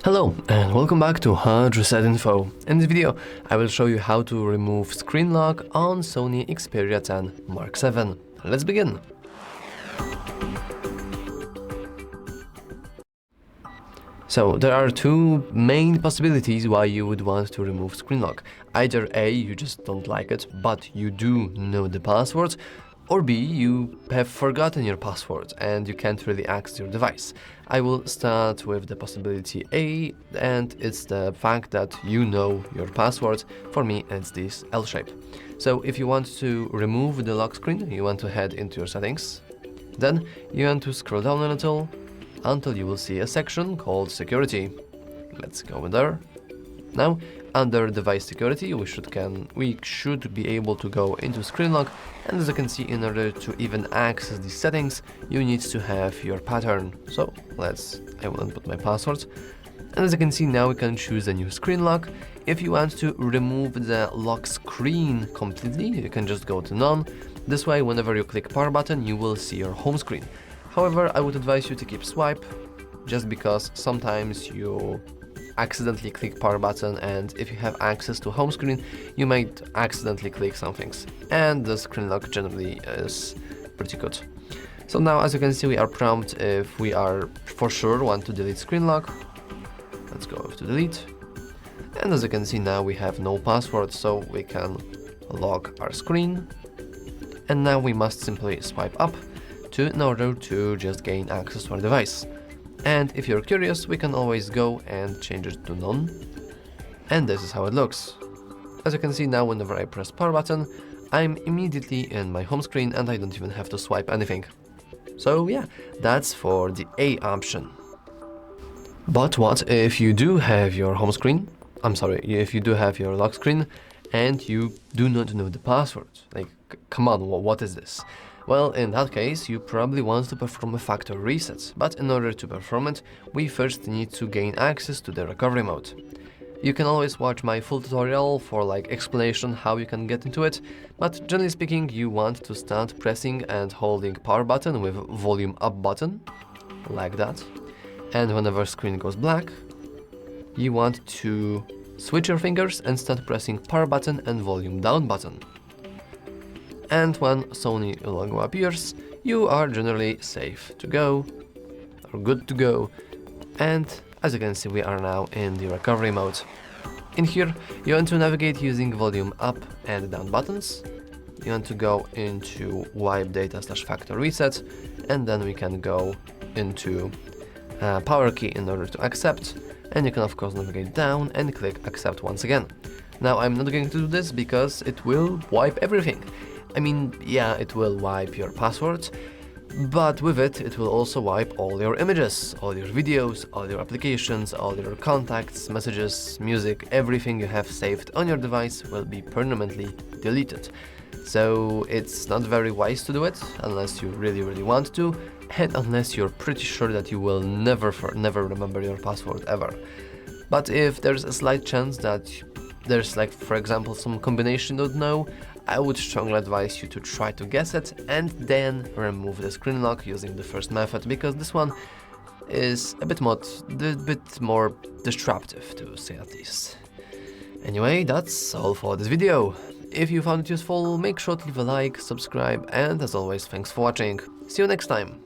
Hello and welcome back to HardReset.Info. In this video, I will show you how to remove screen lock on Sony Xperia 10 Mark VII. Let's begin. So there are two main possibilities why you would want to remove screen lock. Either A, you just don't like it, but you do know the password, or B, you have forgotten your password and you can't really access your device. I will start with the possibility A, and it's the fact that you know your password. For me, it's this L shape. So if you want to remove the lock screen, you want to head into your settings. Then you want to scroll down a little until you will see a section called Security. Let's go in there. Now, under Device Security, we should be able to go into Screen Lock, and as you can see, in order to even access these settings, you need to have your pattern. So I will input my password, and as you can see, now we can choose a new Screen Lock. If you want to remove the lock screen completely, you can just go to None. This way, whenever you click power button, you will see your home screen. However, I would advise you to keep swipe, just because sometimes you accidentally click power button, and if you have access to home screen, you might accidentally click some things, and the screen lock generally is pretty good. So now, as you can see, we are prompted if we are for sure want to delete screen lock. Let's go to delete, and as you can see, now we have no password, so we can lock our screen, and now we must simply swipe up in order to just gain access to our device. And if you're curious, we can always go and change it to None. And this is how it looks. As you can see now, whenever I press power button, I'm immediately in my home screen and I don't even have to swipe anything. So yeah, that's for the A option. But what if you do have your home screen? If you do have your lock screen and you do not know the password? Like, come on, what is this? Well, in that case, you probably want to perform a factory reset, but in order to perform it, we first need to gain access to the recovery mode. You can always watch my full tutorial for explanation how you can get into it, but generally speaking, you want to start pressing and holding power button with volume up button, like that. And whenever screen goes black, you want to switch your fingers and start pressing power button and volume down button. And when Sony logo appears, you are generally safe to go, or good to go. And as you can see, we are now in the recovery mode. In here, you want to navigate using volume up and down buttons. You want to go into wipe data / factory reset, and then we can go into power key in order to accept. And you can of course navigate down and click accept once again. Now I'm not going to do this because it will wipe everything. I mean, yeah, it will wipe your password, but with it, it will also wipe all your images, all your videos, all your applications, all your contacts, messages, music, everything you have saved on your device will be permanently deleted. So it's not very wise to do it unless you really want to, and unless you're pretty sure that you will never remember your password ever. But if there's a slight chance that there's for example, some combination you don't know, I would strongly advise you to try to guess it and then remove the screen lock using the first method, because this one is a bit more disruptive, to say at least. Anyway, that's all for this video. If you found it useful, make sure to leave a like, subscribe, and as always, thanks for watching. See you next time.